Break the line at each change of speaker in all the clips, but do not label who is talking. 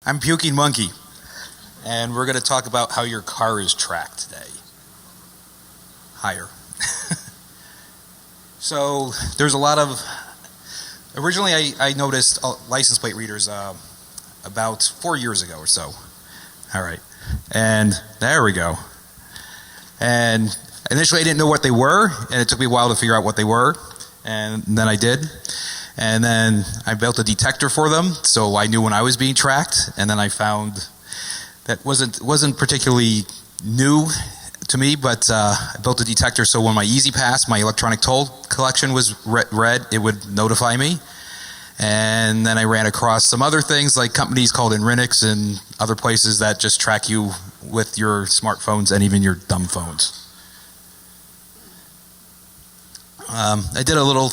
I'm Pukingmonkey, and we're going to talk about how your car is tracked today. Higher. So there's a lot of, originally I noticed license plate readers about 4 years ago or so. All right, and there we go. And initially I didn't know what they were, and it took me a while to figure out what they were, and then I did. And then I built a detector for them, so I knew when I was being tracked. And then I found that wasn't particularly new to me, but I built a detector so when my Easy Pass, my electronic toll collection was read, it would notify me. And then I ran across some other things like companies called Inrinix and other places that just track you with your smartphones and even your dumb phones. I did a little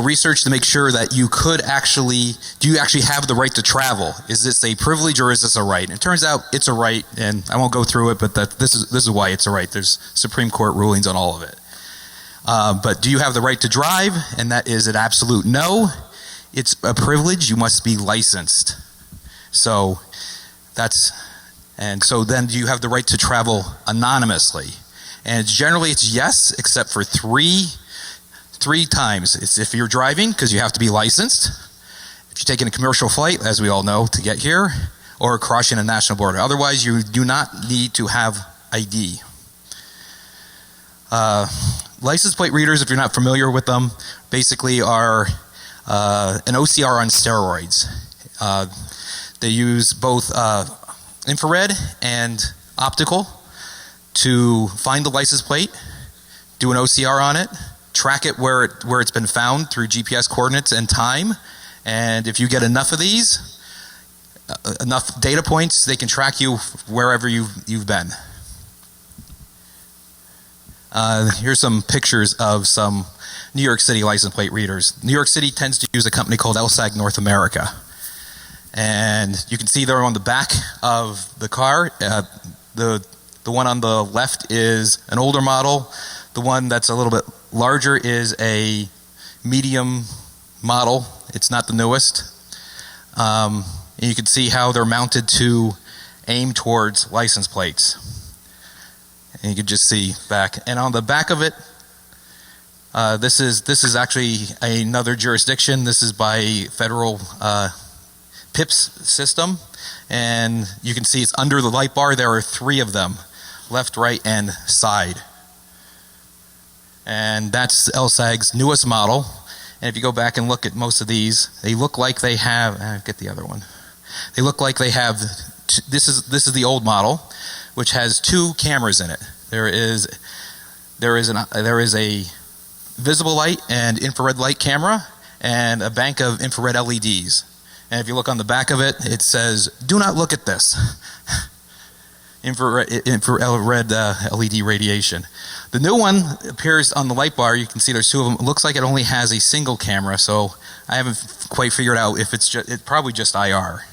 research to make sure that you could actually, do you actually have the right to travel? Is this a privilege or is this a right? And it turns out it's a right, and I won't go through it, but this is why it's a right. There's Supreme Court rulings on all of it. But do you have the right to drive? And that is an absolute no. It's a privilege. You must be licensed. So so then do you have the right to travel anonymously? And generally it's yes, except for three times. It's if you're driving, because you have to be licensed, if you're taking a commercial flight, as we all know, to get here, or crossing a national border. Otherwise, you do not need to have ID. License plate readers, if you're not familiar with them, basically are an OCR on steroids. They use both infrared and optical to find the license plate, do an OCR on it, track it where it's been found through GPS coordinates and time, and if you get enough of these, enough data points, they can track you wherever you've been. Here's some pictures of some New York City license plate readers. New York City tends to use a company called LSAG North America, and you can see they're on the back of the car. The one on the left is an older model. The one that's a little bit larger is a medium model. It's not the newest. And you can see how they're mounted to aim towards license plates. And you can just see back. And on the back of it, this is actually another jurisdiction. This is by federal PIPS system. And you can see it's under the light bar. There are 3 of them, left, right, and side. And that's LSAG's newest model. And if you go back and look at most of these, they look like they have, get the other one. They look like they have, this is the old model, which has 2 cameras in it. There is a visible light and infrared light camera and a bank of infrared LEDs. And if you look on the back of it, it says, "Do not look at this." Infrared LED radiation. The new one appears on the light bar. You can see there's 2 of them. It looks like it only has a single camera, so I haven't quite figured out if it's probably just IR.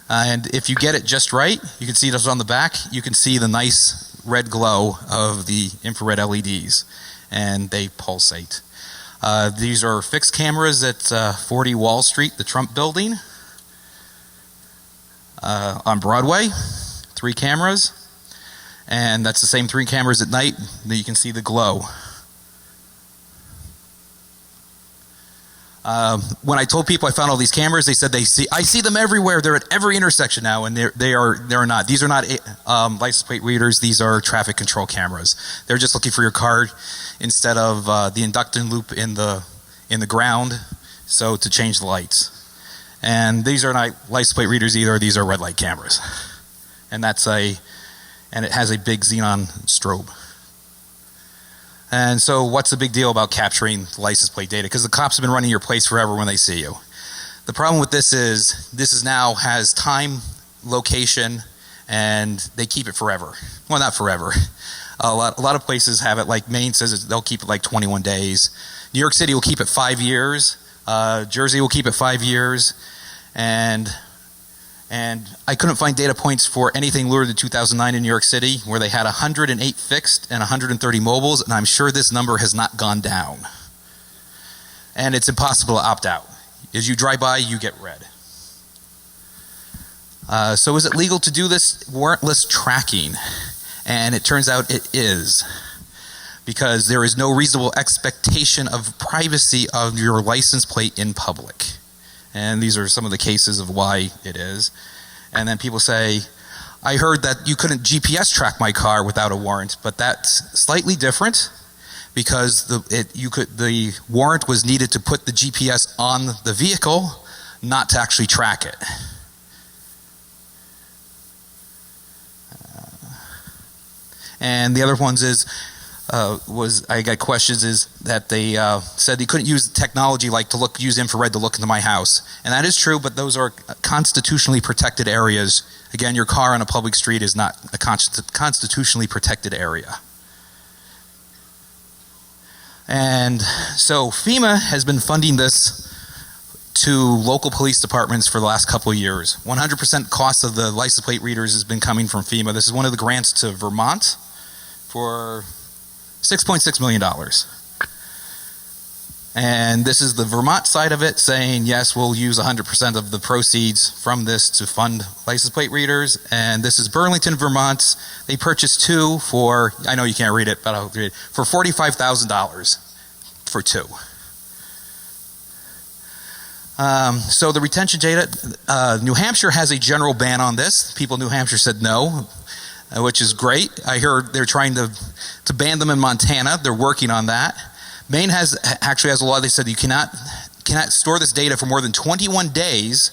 And if you get it just right, you can see this on the back. You can see the nice red glow of the infrared LEDs, and they pulsate. These are fixed cameras at 40 Wall Street, the Trump building. On Broadway, 3 cameras, and that's the same 3 cameras at night. That you can see the glow. When I told people I found all these cameras, they said I see them everywhere. They're at every intersection now, and they're not. These are not license plate readers. These are traffic control cameras. They're just looking for your card instead of the induction loop in the ground, so to change the lights. And these are not license plate readers either. These are red light cameras, and it has a big xenon strobe. And so, what's the big deal about capturing license plate data? Because the cops have been running your place forever when they see you. The problem with this is now has time, location, and they keep it forever. Well, not forever. A lot of places have it. Like Maine says they'll keep it like 21 days. New York City will keep it 5 years. Jersey will keep it 5 years. And I couldn't find data points for anything newer than 2009 in New York City, where they had 108 fixed and 130 mobiles, and I'm sure this number has not gone down. And it's impossible to opt out. As you drive by, you get red. So is it legal to do this warrantless tracking? And it turns out it is, because there is no reasonable expectation of privacy of your license plate in public. And these are some of the cases of why it is. And then people say, I heard that you couldn't GPS track my car without a warrant, but that's slightly different, because the warrant was needed to put the GPS on the vehicle, not to actually track it. And the other ones I got questions is that they said they couldn't use technology like use infrared to look into my house. And that is true, but those are constitutionally protected areas. Again, your car on a public street is not a constitutionally protected area. And so FEMA has been funding this to local police departments for the last couple of years. 100% cost of the license plate readers has been coming from FEMA. This is one of the grants to Vermont for $6.6 million. And this is the Vermont side of it saying, yes, we'll use 100% of the proceeds from this to fund license plate readers. And this is Burlington, Vermont. They purchased two for, I know you can't read it, but I'll read it, for $45,000 for two. So the retention data, New Hampshire has a general ban on this. People in New Hampshire said no, which is great. I heard they're trying to ban them in Montana. They're working on that. Maine actually has a law. They said you cannot store this data for more than 21 days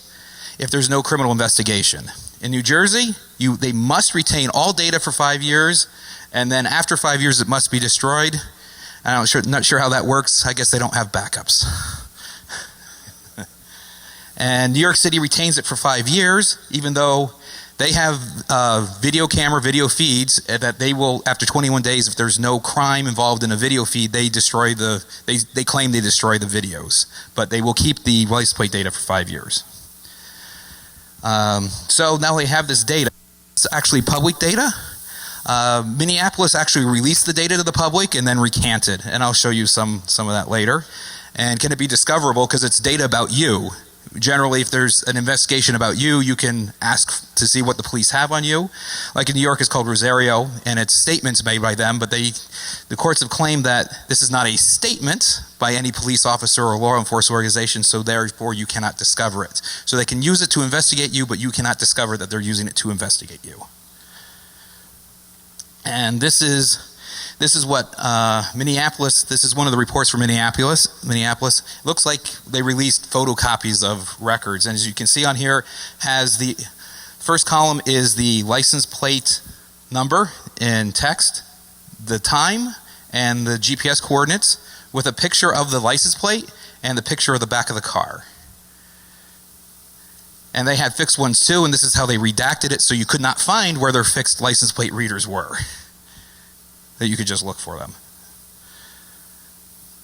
if there's no criminal investigation. In New Jersey, they must retain all data for 5 years, and then after 5 years it must be destroyed. I'm not sure how that works. I guess they don't have backups. And New York City retains it for 5 years, even though they have video feeds that they will, after 21 days, if there's no crime involved in a video feed, they claim they destroy the videos. But they will keep the license plate data for 5 years. So now they have this data. It's actually public data. Minneapolis actually released the data to the public and then recanted. And I'll show you some of that later. And can it be discoverable? Because it's data about you. Generally, if there's an investigation about you, you can ask to see what the police have on you. Like in New York, it's called Rosario, and it's statements made by them, but the courts have claimed that this is not a statement by any police officer or law enforcement organization, so therefore you cannot discover it. So they can use it to investigate you, but you cannot discover that they're using it to investigate you. And this is what Minneapolis, this is one of the reports from Minneapolis. It looks like they released photocopies of records. And as you can see on here, has the first column is the license plate number in text, the time, and the GPS coordinates with a picture of the license plate and the picture of the back of the car. And they had fixed ones too, and this is how they redacted it so you could not find where their fixed license plate readers were. That you could just look for them.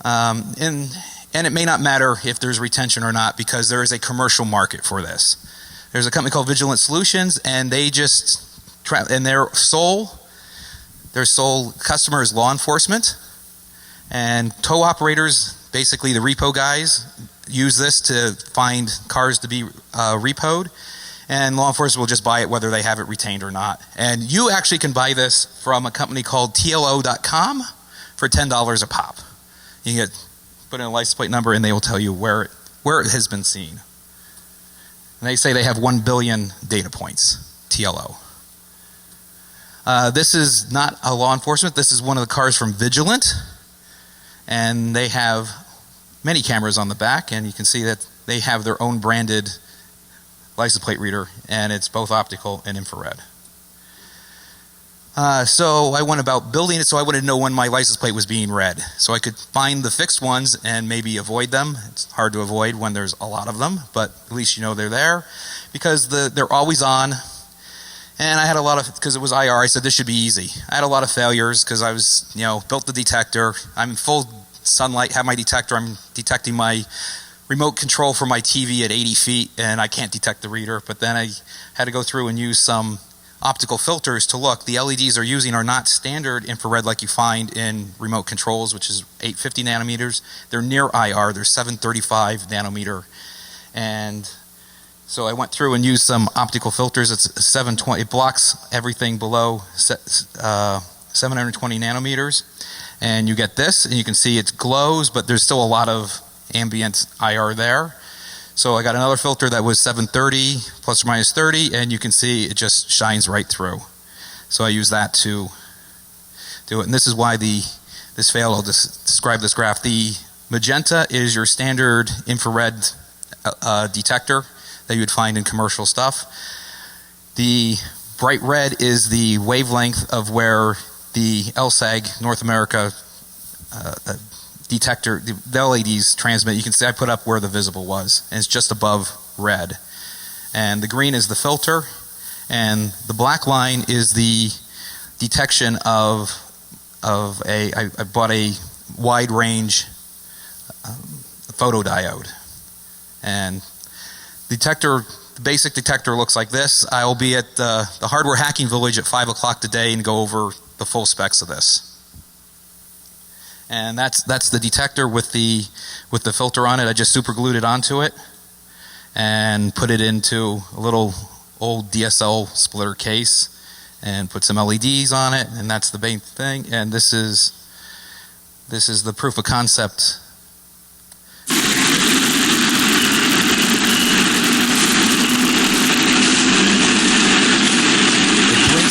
And it may not matter if there's retention or not, because there is a commercial market for this. There's a company called Vigilant Solutions, and they just, and their sole customer is law enforcement. And tow operators, basically the repo guys, use this to find cars to be repoed. And law enforcement will just buy it whether they have it retained or not. And you actually can buy this from a company called TLO.com for $10 a pop. You can put in a license plate number and they will tell you where it has been seen. And they say they have 1 billion data points, TLO. This is not a law enforcement. This is one of the cars from Vigilant. And they have many cameras on the back, and you can see that they have their own branded license plate reader, and it's both optical and infrared. So I went about building it so I would know when my license plate was being read. So I could find the fixed ones and maybe avoid them. It's hard to avoid when there's a lot of them, but at least you know they're there, because they're always on. And I had a lot of, because it was IR, I said this should be easy. I had a lot of failures because I was, built the detector. I'm in full sunlight, have my detector. I'm detecting my remote control for my TV at 80 feet, and I can't detect the reader. But then I had to go through and use some optical filters to look. The LEDs they're using are not standard infrared like you find in remote controls, which is 850 nanometers. They're near IR. They're 735 nanometer. And so I went through and used some optical filters. It's 720. It blocks everything below 720 nanometers. And you get this, and you can see it glows, but there's still a lot of ambient IR there. So I got another filter that was 730 plus or minus 30, and you can see it just shines right through. So I use that to do it. And this is why this failed. I'll just describe this graph. The magenta is your standard infrared detector that you would find in commercial stuff. The bright red is the wavelength of where the LSAG North America detector, the LEDs transmit. You can see I put up where the visible was, and it's just above red. And the green is the filter, and the black line is the detection of I bought a wide range photodiode. And the basic detector looks like this. I'll be at the Hardware Hacking Village at 5 o'clock today and go over the full specs of this. And that's the detector with the filter on it. I just super glued it onto it and put it into a little old DSL splitter case and put some LEDs on it, and that's the main thing. And this is the proof of concept.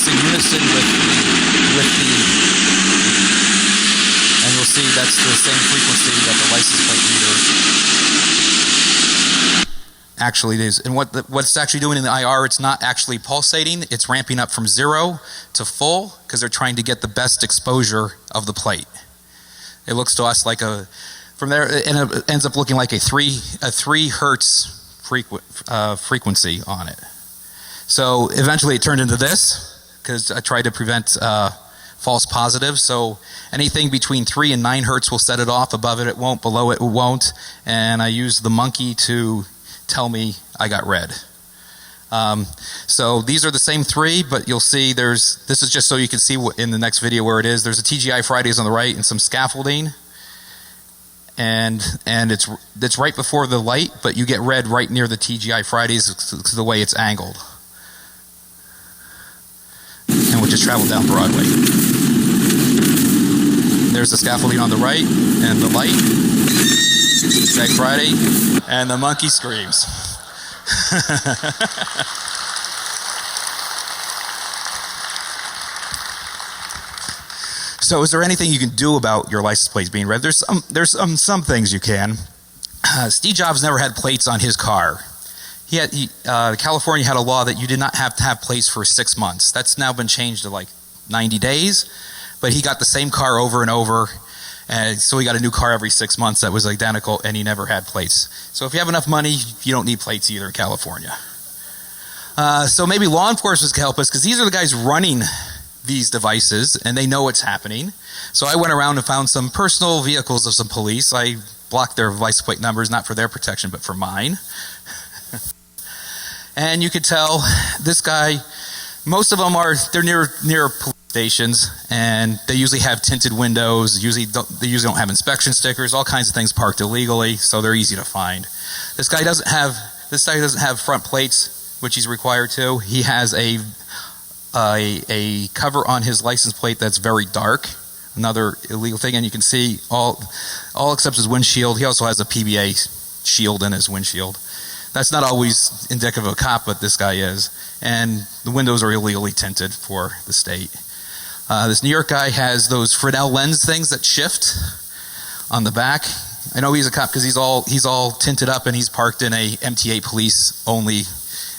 In unison with the, and you'll see that's the same frequency that the license plate reader actually is. And what it's actually doing in the IR, it's not actually pulsating, it's ramping up from 0 to full because they're trying to get the best exposure of the plate. It looks to us like from there, and it ends up looking like a 3 hertz frequency on it. So eventually it turned into this, because I tried to prevent false positives. So anything between 3 and 9 hertz will set it off. Above it, it won't. Below it, it won't. And I used the monkey to tell me I got red. So these are the same 3, but you'll see this is just so you can see in the next video where it is. There's a TGI Fridays on the right and some scaffolding. And it's right before the light, but you get red right near the TGI Fridays because of the way it's angled. And we'll just travel down Broadway. There's the scaffolding on the right, and the light, Tag Friday, and the monkey screams. So is there anything you can do about your license plates being red? There's some things you can. Steve Jobs never had plates on his car. California had a law that you did not have to have plates for 6 months. That's now been changed to like 90 days, but he got the same car over and over, and so he got a new car every 6 months that was identical, and he never had plates. So if you have enough money, you don't need plates either in California. So maybe law enforcement can help us, because these are the guys running these devices, and they know what's happening. So I went around and found some personal vehicles of some police. I blocked their license plate numbers, not for their protection, but for mine. And you could tell this guy, most of them they're near police stations, and they usually have tinted windows. They usually don't have inspection stickers, all kinds of things parked illegally, so they're easy to find. This guy doesn't have front plates, which he's required to. He has a cover on his license plate that's very dark, another illegal thing, and you can see all except his windshield. He also has a PBA shield in his windshield. That's not always indicative of a cop, but this guy is. And the windows are illegally tinted for the state. This New York guy has those Fresnel lens things that shift on the back. I know he's a cop because he's all tinted up, and he's parked in a MTA police only.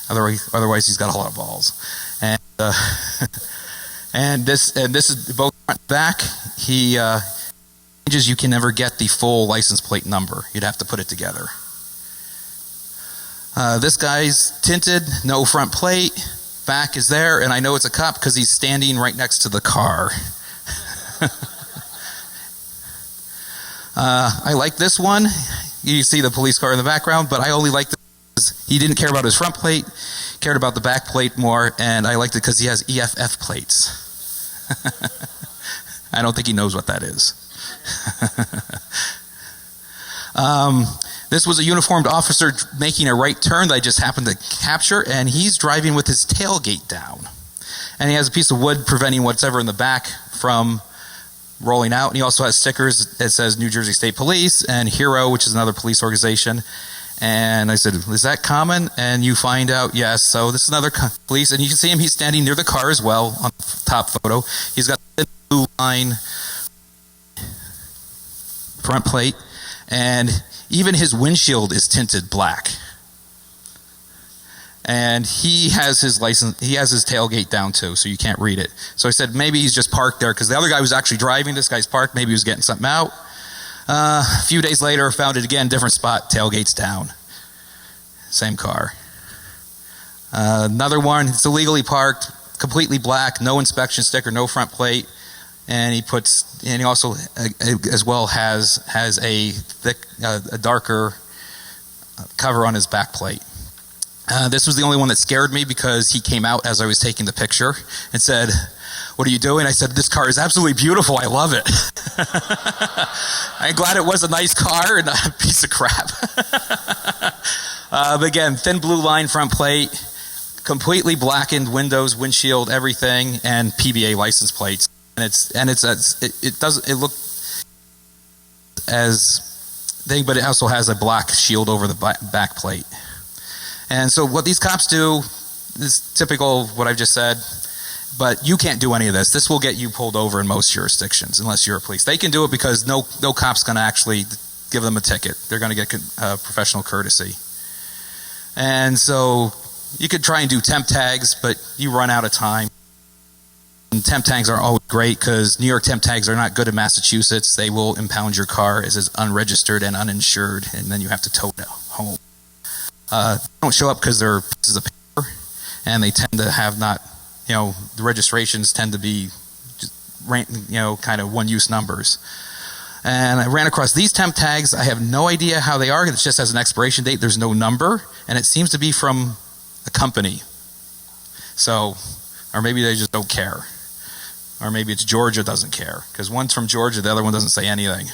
Otherwise, he's got a lot of balls. And and this is both front and back. He changes. You can never get the full license plate number. You'd have to put it together. This guy's tinted, no front plate, back is there, and I know it's a cop because he's standing right next to the car. I like this one. You see the police car in the background, but I only like this because he didn't care about his front plate, cared about the back plate more, and I liked it because he has EFF plates. I don't think he knows what that is. This was a uniformed officer making a right turn that I just happened to capture, and he's driving with his tailgate down. And he has a piece of wood preventing whatever in the back from rolling out. And he also has stickers that says New Jersey State Police and HERO, which is another police organization. And I said, is that common? And you find out, yes. So this is another police. And you can see him, he's standing near the car as well on the top photo. He's got the blue line front plate. And even his windshield is tinted black. And he has his license, he has his tailgate down too, so you can't read it. So I said, maybe he's just parked there, because the other guy was actually driving, this guy's parked, maybe he was getting something out. A few days later, found it again, different spot, tailgate's down. Same car. Another one, it's illegally parked, completely black, no inspection sticker, no front plate. And he also as well has a thick, a darker cover on his back plate. This was the only one that scared me, because he came out as I was taking the picture and said, "What are you doing?" I said, "This car is absolutely beautiful. I love it." I'm glad it was a nice car and not a piece of crap. But again, thin blue line front plate, completely blackened windows, windshield, everything, and PBA license plates. And it look as thing, but it also has a black shield over the back plate. And so what these cops do is typical of what I've just said, but you can't do any of this. This will get you pulled over in most jurisdictions unless you're a police. They can do it because no cop's going to actually give them a ticket. They're going to get professional courtesy. And so you could try and do temp tags, but you run out of time. And temp tags aren't always great, because New York temp tags are not good in Massachusetts. They will impound your car as is unregistered and uninsured, and then you have to tow it home. They don't show up because they're pieces of paper, and they tend to have not, the registrations tend to be, kind of one-use numbers. And I ran across these temp tags. I have no idea how they are. It just has an expiration date. There's no number, and it seems to be from a company. So, or maybe they just don't care. Or maybe it's Georgia doesn't care, because one's from Georgia, the other one doesn't say anything.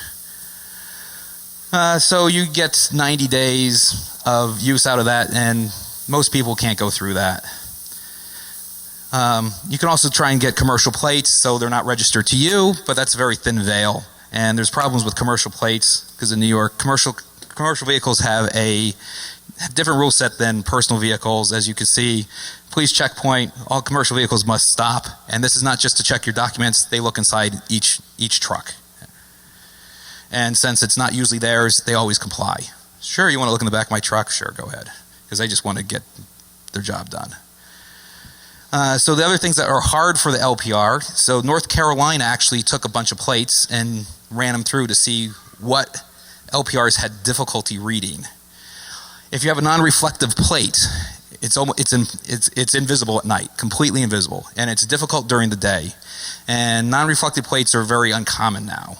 So you get 90 days of use out of that, and most people can't go through that. You can also try and get commercial plates, so they're not registered to you, but that's a very thin veil. And there's problems with commercial plates, because in New York, commercial vehicles have a different rule set than personal vehicles. As you can see, police checkpoint, all commercial vehicles must stop. And this is not just to check your documents, they look inside each truck. And since it's not usually theirs, they always comply. Sure, you want to look in the back of my truck? Sure, go ahead. Because they just want to get their job done. So the other things that are hard for the LPR, so North Carolina actually took a bunch of plates and ran them through to see what LPRs had difficulty reading. If you have a non-reflective plate, it's invisible at night, completely invisible, and it's difficult during the day. And non-reflective plates are very uncommon now.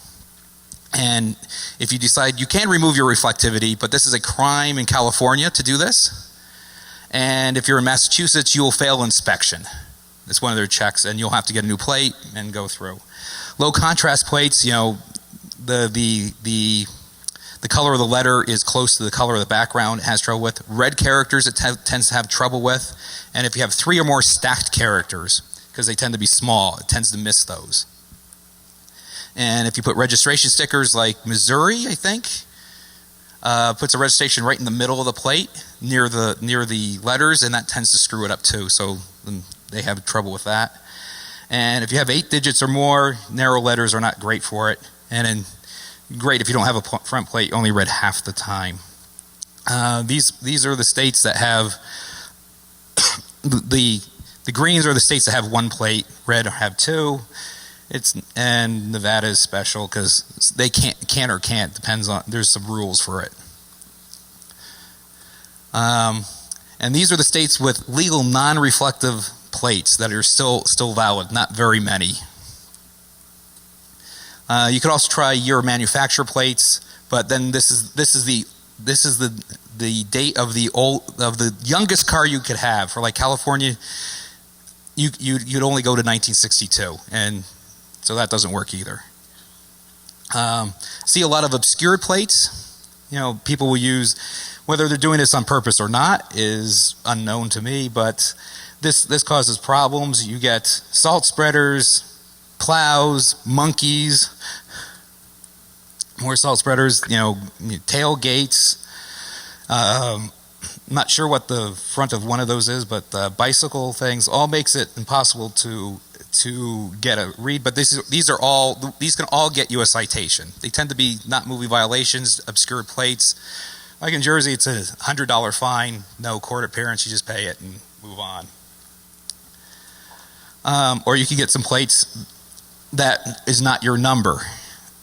And if you decide, you can remove your reflectivity, but this is a crime in California to do this. And if you're in Massachusetts, you will fail inspection. It's one of their checks, and you'll have to get a new plate and go through. Low contrast plates, the color of the letter is close to the color of the background. It has trouble with. Red characters it tends to have trouble with. And if you have 3 or more stacked characters, because they tend to be small, it tends to miss those. And if you put registration stickers like Missouri, I think, puts a registration right in the middle of the plate near the letters, and that tends to screw it up too. So they have trouble with that. And if you have 8 digits or more, narrow letters are not great for it. And then great if you don't have a front plate, only read half the time. These are the states that have the greens are the states that have 1 plate, red have 2. And Nevada is special because they can or can't, depends on, there's some rules for it. And these are the states with legal non-reflective plates that are still valid, not very many. You could also try your manufacturer plates, but then this is the date of the youngest car you could have. For like California, you'd only go to 1962, and so that doesn't work either. See a lot of obscured plates. people will use, whether they're doing this on purpose or not is unknown to me, but this causes problems. You get salt spreaders, plows, monkeys, more salt spreaders, tailgates. I'm not sure what the front of one of those is, but bicycle things all makes it impossible to get a read. But these can all get you a citation. They tend to be not movie violations, obscure plates. Like in Jersey, it's a $100 fine, no court appearance. You just pay it and move on. Or you can get some plates that is not your number.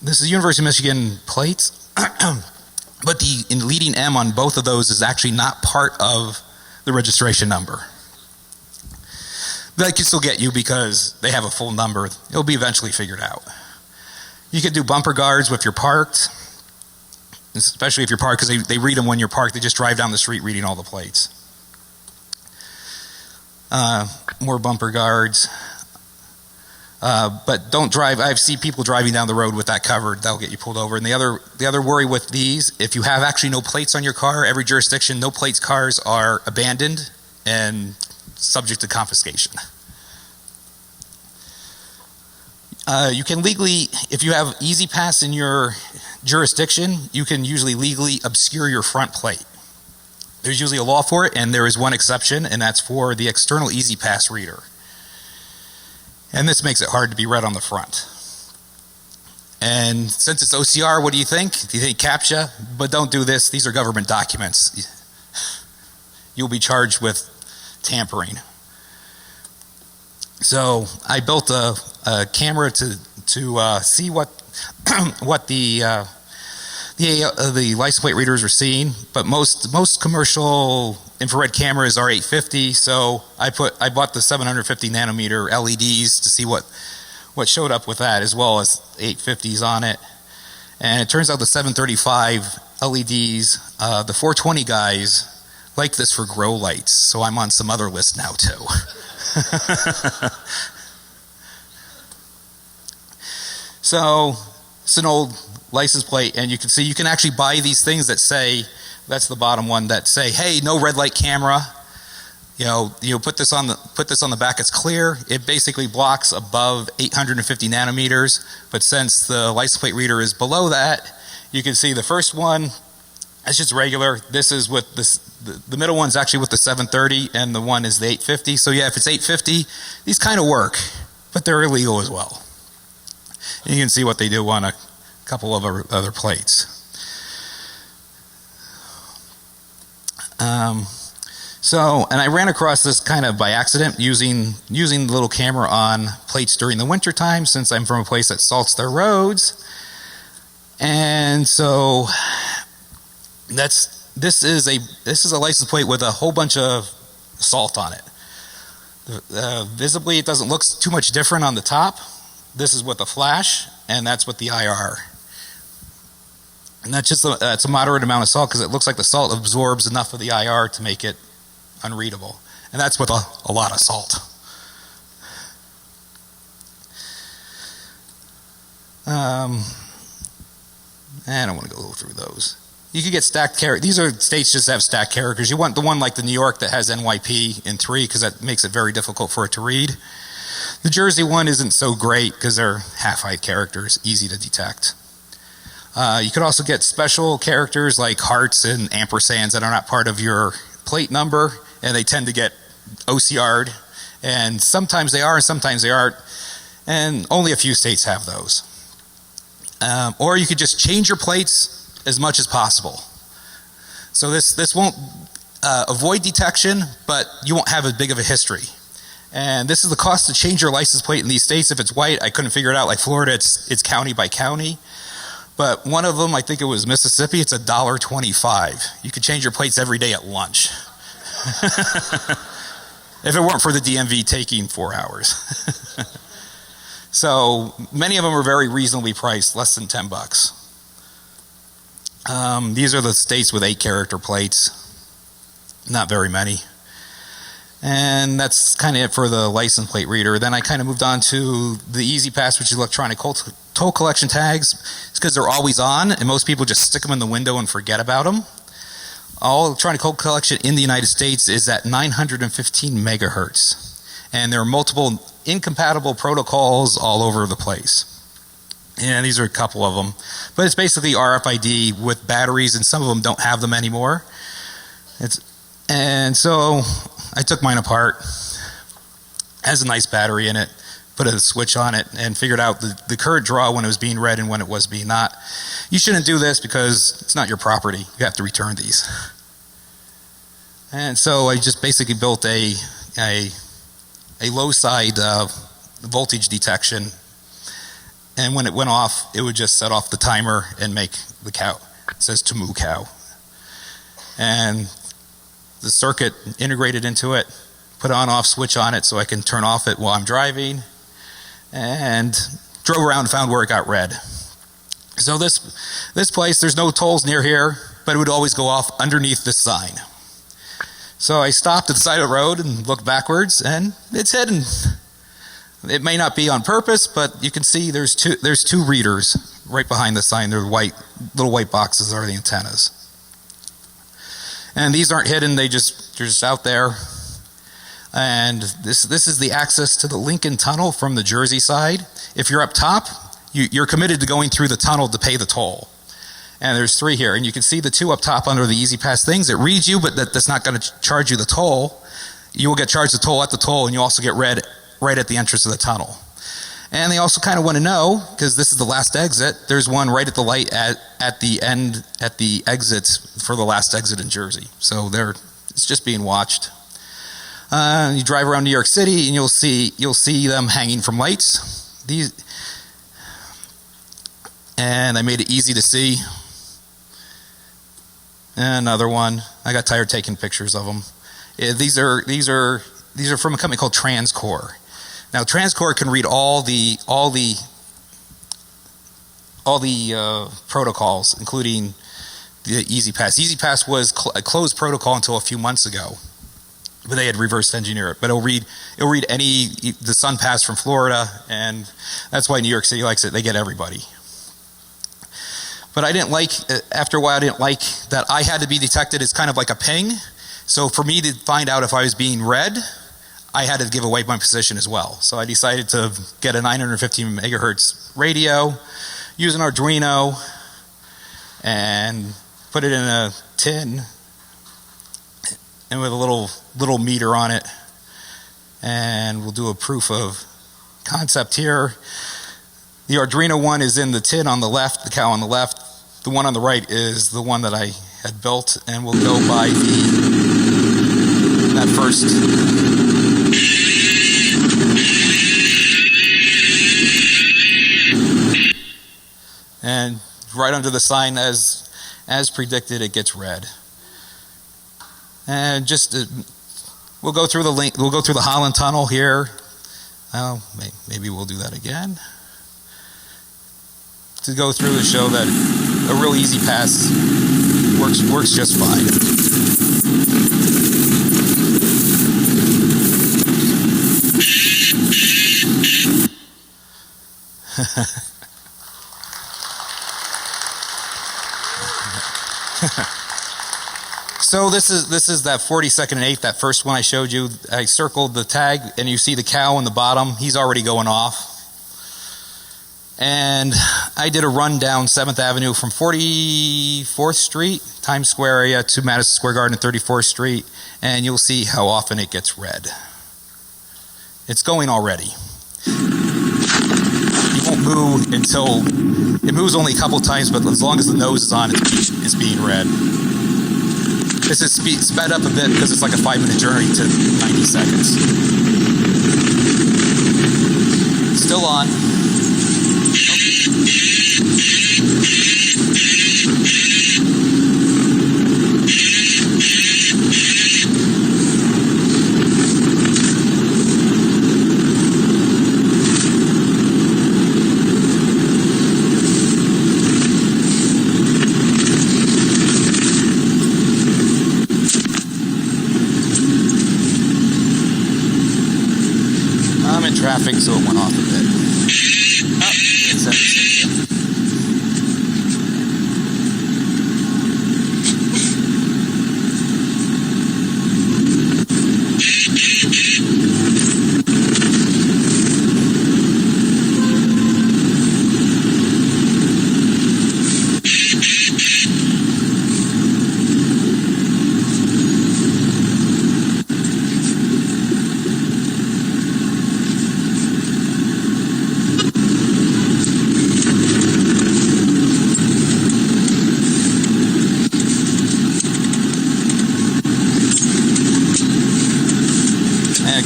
This is University of Michigan plates, but the leading M on both of those is actually not part of the registration number. That can still get you because they have a full number. It'll be eventually figured out. You can do bumper guards if you're parked, especially if you're parked, because they read them when you're parked. They just drive down the street reading all the plates. More bumper guards. But don't drive. I've seen people driving down the road with that covered. That'll get you pulled over. And the other worry with these, if you have actually no plates on your car, every jurisdiction, no plates cars are abandoned and subject to confiscation. You can legally, if you have Easy Pass in your jurisdiction, you can usually legally obscure your front plate. There's usually a law for it, and there is one exception, and that's for the external Easy Pass reader. And this makes it hard to be read on the front. And since it's OCR, what do you think? Do you think CAPTCHA? But don't do this. These are government documents. You'll be charged with tampering. So I built a camera to see what the license plate readers are seeing. But most commercial infrared cameras are 850. So I bought the 750 nanometer LEDs to see what showed up with that, as well as 850s on it. And it turns out the 735 LEDs, the 420 guys like this for grow lights. So I'm on some other list now too. So it's an old license plate, and you can see you can actually buy these things that say, that's the bottom one, that say, hey, no red light camera. You put this on the back, it's clear. It basically blocks above 850 nanometers, but since the license plate reader is below that, you can see the first one, it's just regular. This is with this, the middle one's actually with the 730, and the one is the 850. So yeah, if it's 850, these kind of work, but they're illegal as well. And you can see what they do on a couple of other plates. And I ran across this kind of by accident using the little camera on plates during the winter time, since I'm from a place that salts their roads. And so this is a license plate with a whole bunch of salt on it. Visibly, it doesn't look too much different on the top. This is with a flash, and that's with the IR. And that's a moderate amount of salt, because it looks like the salt absorbs enough of the IR to make it unreadable. And that's with a lot of salt. I don't want to go through those. You could get stacked characters. These are states just have stacked characters. You want the one like the New York that has NYP in 3, because that makes it very difficult for it to read. The Jersey one isn't so great because they're half-height characters, easy to detect. You could also get special characters like hearts and ampersands that are not part of your plate number, and they tend to get OCR'd. And sometimes they are, and sometimes they aren't. And only a few states have those. Or you could just change your plates as much as possible. So this won't avoid detection, but you won't have as big of a history. And this is the cost to change your license plate in these states. If it's white, I couldn't figure it out. Like Florida, it's county by county. But one of them, I think it was Mississippi, it's $1.25. You could change your plates every day at lunch. If it weren't for the DMV taking 4 hours. So many of them are very reasonably priced, less than $10. These are the states with 8 character plates. Not very many. And that's kind of it for the license plate reader. Then I kind of moved on to the Easy Pass, which is electronic toll collection tags. It's because they're always on, and most people just stick them in the window and forget about them. All electronic code collection in the United States is at 915 megahertz. And there are multiple incompatible protocols all over the place. And these are a couple of them. But it's basically RFID with batteries, and some of them don't have them anymore. And so I took mine apart. Has a nice battery in it. Put a switch on it and figured out the current draw when it was being read and when it was being not. You shouldn't do this because it's not your property. You have to return these. And so I just basically built a low side voltage detection, and when it went off, it would just set off the timer and make the cow. It says to moo cow. And the circuit integrated into it, put on off switch on it so I can turn off it while I'm driving, and drove around and found where it got read. So this place, there's no tolls near here, but it would always go off underneath this sign. So I stopped at the side of the road and looked backwards, and it's hidden. It may not be on purpose, but you can see there's two readers right behind the sign. They're little white boxes are the antennas. And these aren't hidden, they're just out there. And this is the access to the Lincoln Tunnel from the Jersey side. If you're up top, you're committed to going through the tunnel to pay the toll. And there's 3 here, and you can see the 2 up top under the Easy Pass things. It reads you, but that's not going to charge you the toll. You will get charged the toll at the toll, and you also get read right at the entrance of the tunnel. And they also kind of want to know, because this is the last exit, there's one right at the light at the end, at the exits for the last exit in Jersey. So it's just being watched. You drive around New York City, and you'll see them hanging from lights. And I made it easy to see. Another one. I got tired taking pictures of them. These are from a company called Transcore. Now Transcore can read all the protocols, including the Easy Pass. Easy Pass was a closed protocol until a few months ago, but they had reverse engineered it. But it'll read the Sun Pass from Florida, and that's why New York City likes it. They get everybody. But after a while, I didn't like that I had to be detected as kind of like a ping. So for me to find out if I was being read, I had to give away my position as well. So I decided to get a 915 megahertz radio, use an Arduino, and put it in a tin, and with a little meter on it. And we'll do a proof of concept here. The Arduino one is in the tin on the left, the cow on the left. The one on the right is the one that I had built, and we'll go by that first. And right under the sign, as predicted, it gets read. And we'll go through the Holland Tunnel here. Oh, maybe we'll do that again. To go through and show that a real Easy Pass works just fine. So this is that 42nd and 8th, that first one I showed you. I circled the tag, and you see the cow on the bottom. He's already going off. And I did a run down 7th Avenue from 44th Street, Times Square area, to Madison Square Garden at 34th Street, and you'll see how often it gets read. It's going already. It won't move until, it moves only a couple times, but as long as the nose is on, it's being read. This is sped up a bit because it's like a 5-minute journey to 90 seconds. Still on. I'm in traffic, so it went off a bit. Oh, it's 76.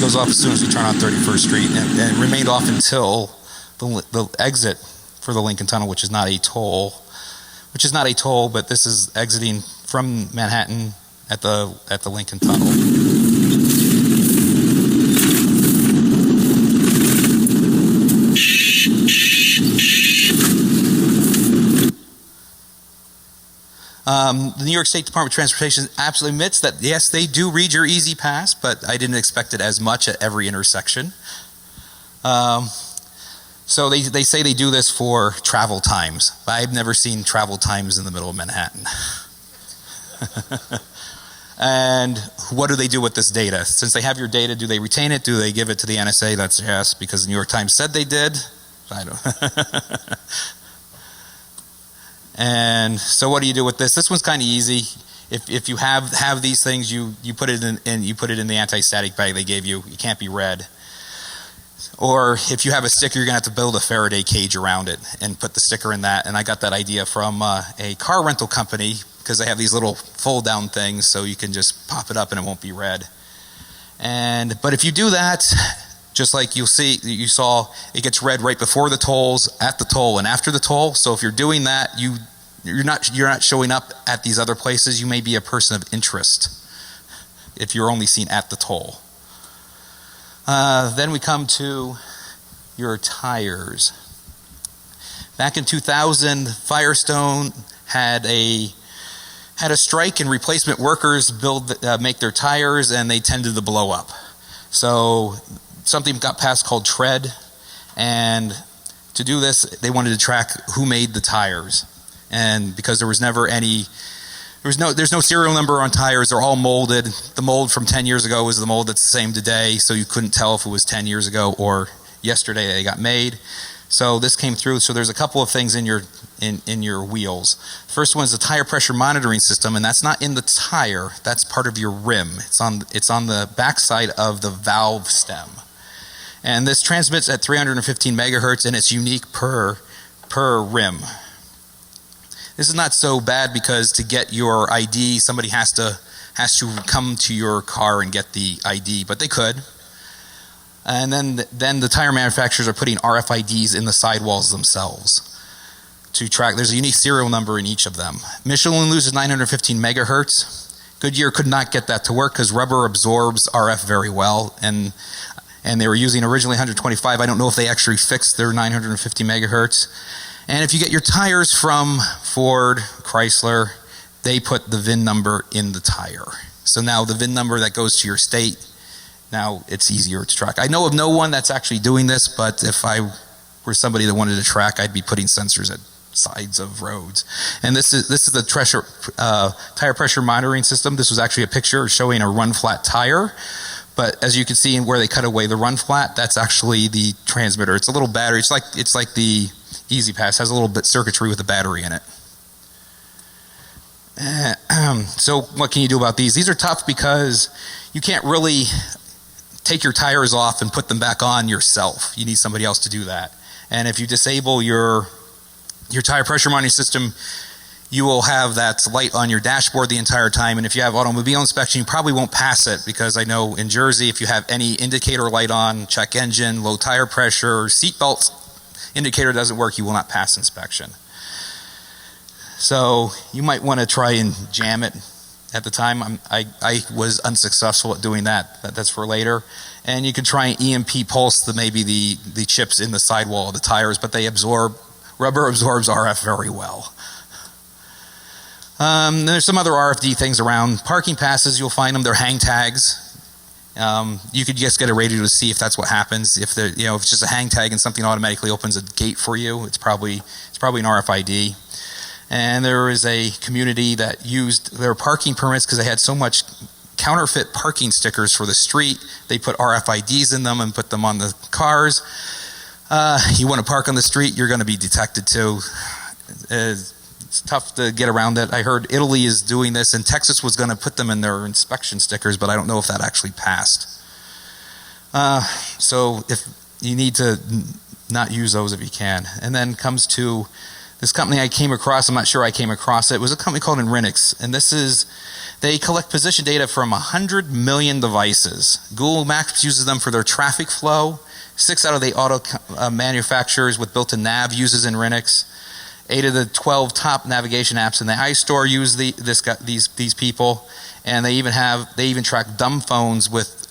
goes off as soon as you turn on 31st Street, and remained off until the exit for the Lincoln Tunnel, which is not a toll. But this is exiting from Manhattan at the Lincoln Tunnel. The New York State Department of Transportation absolutely admits that, yes, they do read your Easy Pass, but I didn't expect it as much at every intersection. So they say they do this for travel times, but I've never seen travel times in the middle of Manhattan. And what do they do with this data? Since they have your data, do they retain it? Do they give it to the NSA? That's yes, because the New York Times said they did. I don't. And so what do you do with this? This one's kind of easy. If you have these things, you put it in the anti-static bag they gave you. It can't be read. Or if you have a sticker, you're going to have to build a Faraday cage around it and put the sticker in that. And I got that idea from a car rental company, because they have these little fold-down things, so you can just pop it up and it won't be read. But if you do that, just like you saw, it gets read right before the tolls, at the toll, and after the toll. So if you're doing that, you're not showing up at these other places. You may be a person of interest if you're only seen at the toll. Then we come to your tires. Back in 2000, Firestone had a strike, and replacement workers make their tires, and they tended to blow up. So something got passed called TREAD, and to do this, they wanted to track who made the tires. And because there's no serial number on tires, they're all molded. The mold from 10 years ago is the mold that's the same today, so you couldn't tell if it was 10 years ago or yesterday they got made. So this came through. So there's a couple of things in your wheels. First one is the tire pressure monitoring system, and that's not in the tire. That's part of your rim. It's on the backside of the valve stem, and this transmits at 315 megahertz, and it's unique per rim. This is not so bad, because to get your ID, somebody has to come to your car and get the ID, but they could. And then the tire manufacturers are putting RFIDs in the sidewalls themselves to track. There's a unique serial number in each of them. Michelin loses 915 megahertz. Goodyear could not get that to work because rubber absorbs RF very well, and they were using originally 125. I don't know if they actually fixed their 950 megahertz. And if you get your tires from Ford, Chrysler, they put the VIN number in the tire. So now the VIN number that goes to your state, now it's easier to track. I know of no one that's actually doing this, but if I were somebody that wanted to track, I'd be putting sensors at sides of roads. And this is the tire pressure monitoring system. This was actually a picture showing a run flat tire. But as you can see, where they cut away the run flat, that's actually the transmitter. It's a little battery. It's like the Easy Pass has a little bit circuitry with a battery in it. So what can you do about these? These are tough because you can't really take your tires off and put them back on yourself. You need somebody else to do that. And if you disable your tire pressure monitoring system, you will have that light on your dashboard the entire time. And if you have automobile inspection, you probably won't pass it, because I know in Jersey, if you have any indicator light on, check engine, low tire pressure, seatbelt indicator doesn't work, you will not pass inspection. So you might want to try and jam it. At the time, I was unsuccessful at doing that. That's for later. And you can try and EMP pulse maybe the chips in the sidewall of the tires, but rubber absorbs RF very well. There's some other RFD things around. Parking passes, you'll find them. They're hang tags. You could just get a radio to see if that's what happens. If it's just a hang tag and something automatically opens a gate for you, it's probably an RFID. And there was a community that used their parking permits because they had so much counterfeit parking stickers for the street. They put RFIDs in them and put them on the cars. You want to park on the street, you're going to be detected too. It's tough to get around it. I heard Italy is doing this, and Texas was going to put them in their inspection stickers, but I don't know if that actually passed. So if you need to not use those if you can. And then comes to This company I came across, I'm not sure I came across it, was a company called Inrinix, and they collect position data from 100 million devices. Google Maps uses them for their traffic flow. 6 out of the auto manufacturers with built-in nav uses Inrinix. 8 of the 12 top navigation apps in the iStore use these people, and they even track dumb phones with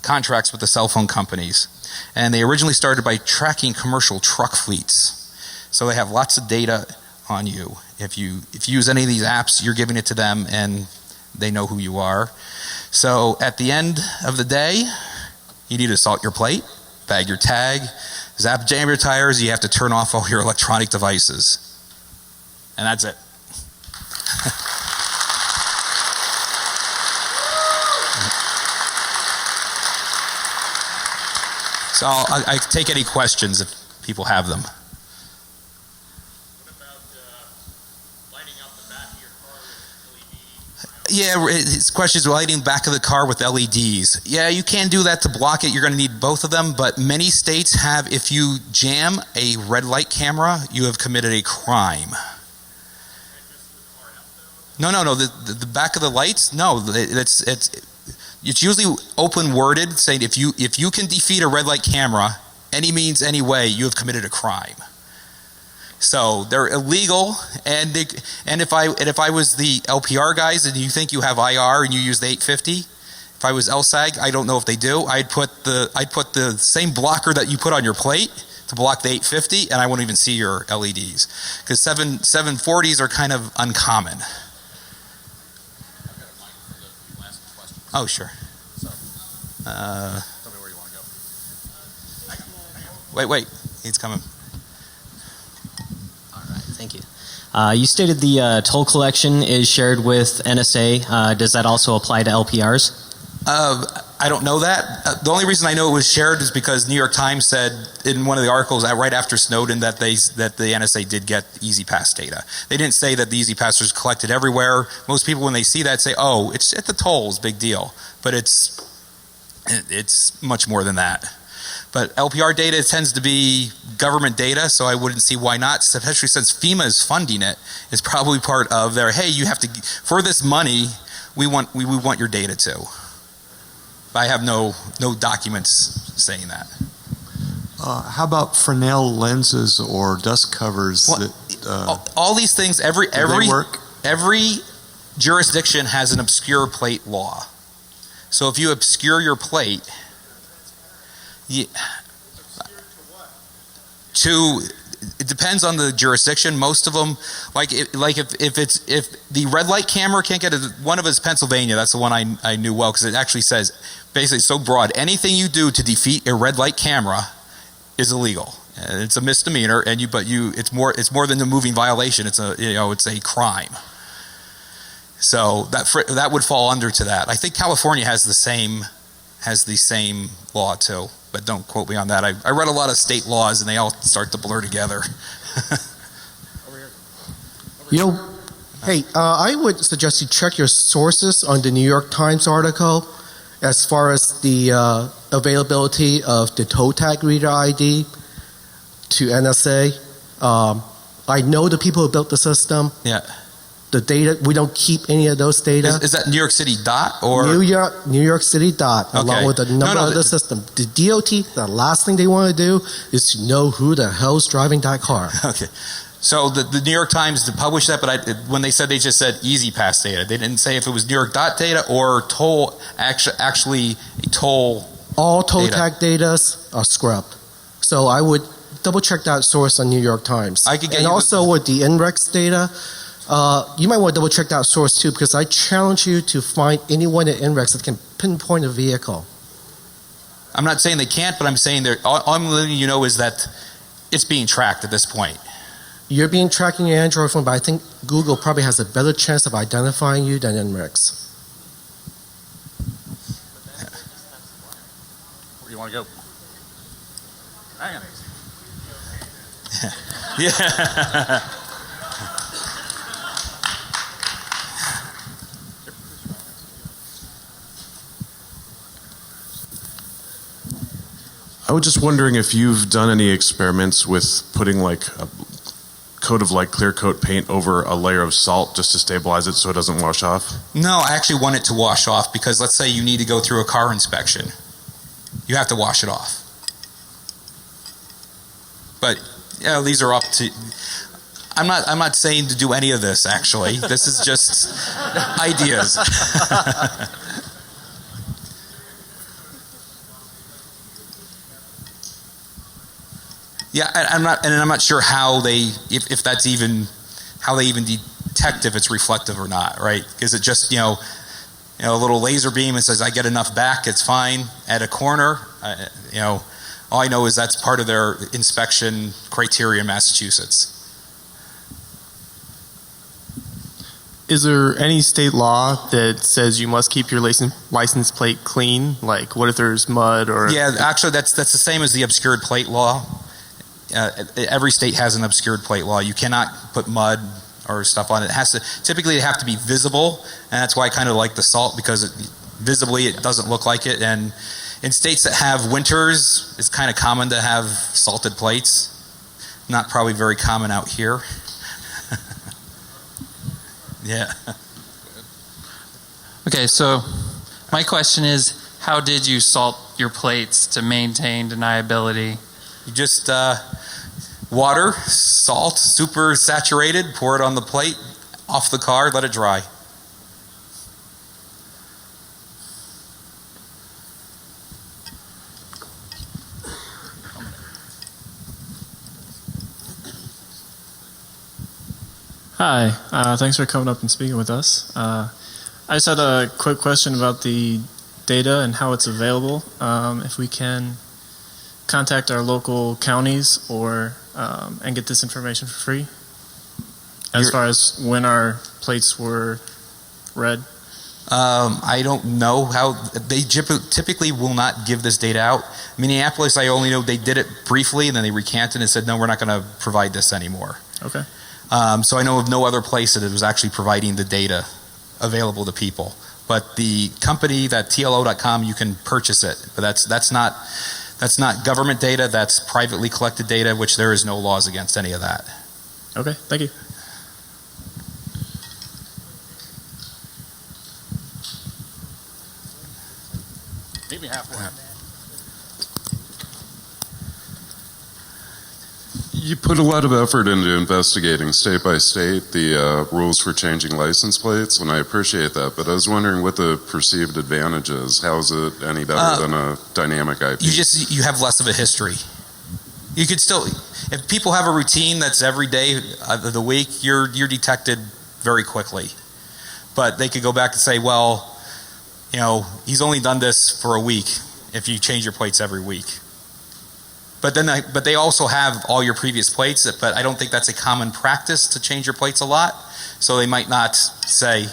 contracts with the cell phone companies. And they originally started by tracking commercial truck fleets. So they have lots of data on you. If you use any of these apps, you're giving it to them and they know who you are. So at the end of the day, you need to salt your plate, bag your tag, jam your tires, you have to turn off all your electronic devices. And that's it. So I take any questions if people have them. Yeah, his question is lighting the back of the car with LEDs. Yeah, you can do that to block it. You're going to need both of them, but many states have, if you jam a red light camera, you have committed a crime. No. The back of the lights, no. It's usually open worded, saying if you can defeat a red light camera, any means, any way, you have committed a crime. So they're illegal, and if I was the LPR guys and you think you have IR and you use the 850, if I was LSAG, I don't know if they do. I'd put the same blocker that you put on your plate to block the 850, and I won't even see your LEDs because 740s are kind of uncommon. Oh sure.
Tell me where you want to go.
Wait, he's coming.
Thank you. You stated the toll collection is shared with NSA. Does that also apply to LPRs?
I don't know that. The only reason I know it was shared is because New York Times said in one of the articles right after Snowden that the NSA did get E-ZPass data. They didn't say that the E-ZPass was collected everywhere. Most people when they see that say, oh, it's at the tolls, big deal. But it's much more than that. But LPR data tends to be government data, so I wouldn't see why not, especially since FEMA is funding it. It's probably part of their, hey, you have to, for this money, we want your data too. But I have no documents saying that.
How about Fresnel lenses or dust covers?
Well, all these things, every jurisdiction has an obscure plate law. So if you obscure your plate, it depends on the jurisdiction. Most of them, if the red light camera can't get one of us, Pennsylvania. That's the one I knew well because it actually says basically so broad. Anything you do to defeat a red light camera is illegal. And it's a misdemeanor, and it's more than a moving violation. It's a crime. So that would fall under to that. I think California has the same law too. But don't quote me on that. I read a lot of state laws and they all start to blur together.
Over here.
Hey, I would suggest you check your sources on the New York Times article as far as the availability of the toe tag reader ID to NSA. I know the people who built the system.
Yeah.
The data, we don't keep any of those data.
Is that New York City DOT or
New York City DOT,
okay,
along with a number of the system. The DOT, the last thing they want to do is to know who the hell's driving that car.
Okay, so the New York Times published that, but when they just said E-ZPass data. They didn't say if it was New York DOT data or toll actually toll. All
toll tag data are scrubbed. So I would double check that source on New York Times.
I could get
and also with the INREX data. You might want to double check that source too, because I challenge you to find anyone at INREX that can pinpoint a vehicle.
I'm not saying they can't, but I'm saying all I'm letting you know is that it's being tracked at this point.
You're being tracked in your Android phone, but I think Google probably has a better chance of identifying you than INREX.
Where do you want to go? Hang on.
Yeah.
I was just wondering if you've done any experiments with putting like
coat of like clear coat paint over a layer of salt just to stabilize it so it doesn't wash off?
No, I actually want it to wash off because let's say you need to go through a car inspection. You have to wash it off. But yeah, these are up to. I'm not saying to do any of this actually. This is just ideas. Yeah, I'm not sure how they if that's even how they even detect if it's reflective or not, right? Is it just a little laser beam and says I get enough back, it's fine at a corner? All I know is that's part of their inspection criteria in Massachusetts.
Is there any state law that says you must keep your license plate clean? Like, what if there's mud or?
Yeah, actually, that's the same as the obscured plate law. Every state has an obscured plate law. You cannot put mud or stuff on it. Typically, it have to be visible, and that's why I kind of like the salt because visibly it doesn't look like it. And in states that have winters, it's kind of common to have salted plates. Not probably very common out here. Yeah.
Okay, so my question is, how did you salt your plates to maintain deniability?
You just water, salt, super saturated, pour it on the plate, off the car, let it dry.
Hi, thanks for coming up and speaking with us. I just had a quick question about the data and how it's available. If we can contact our local counties or and get this information for free, as far as when our plates were read.
I don't know how they typically will not give this data out. Minneapolis, I only know they did it briefly and then they recanted and said, no, we're not going to provide this anymore.
Okay.
So I know of no other place that it was actually providing the data available to people. But the company, that TLO.com, you can purchase it. But that's not government data. That's privately collected data, which there is no laws against any of that.
Okay, thank you.
Meet me halfway.
You put a lot of effort into investigating state by state the rules for changing license plates, and I appreciate that. But I was wondering what the perceived advantage is. How is it any better than a dynamic IP?
You have less of a history. You could still, if people have a routine that's every day of the week, you're detected very quickly. But they could go back and say, well, he's only done this for a week. If you change your plates every week. But they also have all your previous plates, but I don't think that's a common practice to change your plates a lot. So they might not say,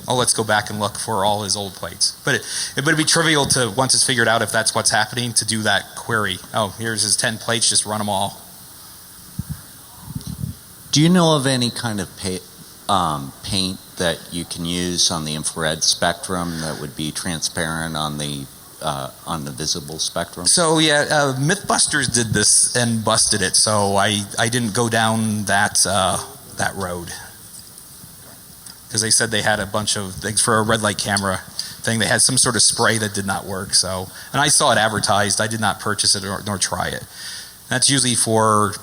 oh, let's go back and look for all his old plates. But it'd be trivial to, once it's figured out if that's what's happening, to do that query. Oh, here's his 10 plates, just run them all.
Do you know of any kind of paint that you can use on the infrared spectrum that would be transparent on the visible spectrum?
So yeah, Mythbusters did this and busted it. So I didn't go down that road because they said they had a bunch of things for a red light camera thing. They had some sort of spray that did not work. So, and I saw it advertised. I did not purchase it nor try it. That's usually for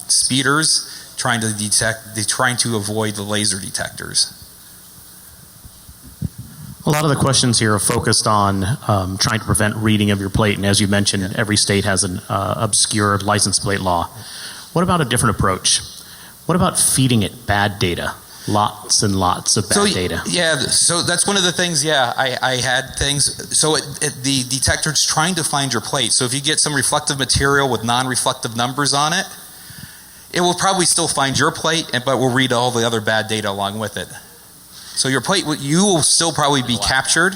speeders trying to avoid the laser detectors.
A lot of the questions here are focused on trying to prevent reading of your plate, and as you mentioned, every state has an obscure license plate law. What about a different approach? What about feeding it bad data? Lots and lots of bad data.
Yeah, so that's one of the things, I had things. So the detector's trying to find your plate. So if you get some reflective material with non-reflective numbers on it, it will probably still find your plate, but will read all the other bad data along with it. So your plate, you will still probably be captured,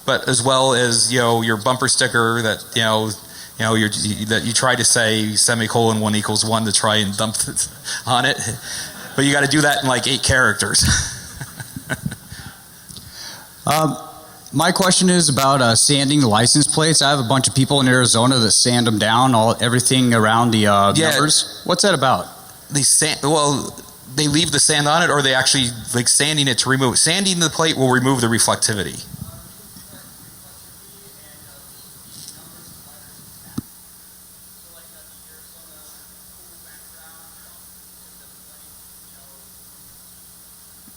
but as well as your bumper sticker that that you try to say semicolon 1 = 1 to try and dump it on it, but you got to do that in like 8 characters.
My question is about sanding the license plates. I have a bunch of people in Arizona that sand them down, everything around the numbers. What's that about?
they leave the sand on it, or they actually like sanding it to remove it. Sanding the plate will remove the reflectivity.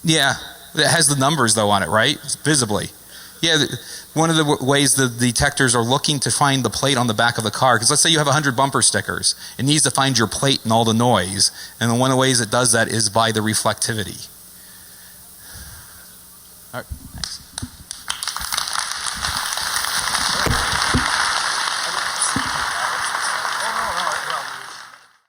Yeah, it has the numbers though on it, right? Visibly. Yeah, one of the ways the detectors are looking to find the plate on the back of the car, because let's say you have 100 bumper stickers, it needs to find your plate and all the noise, and one of the ways it does that is by the reflectivity.
All right.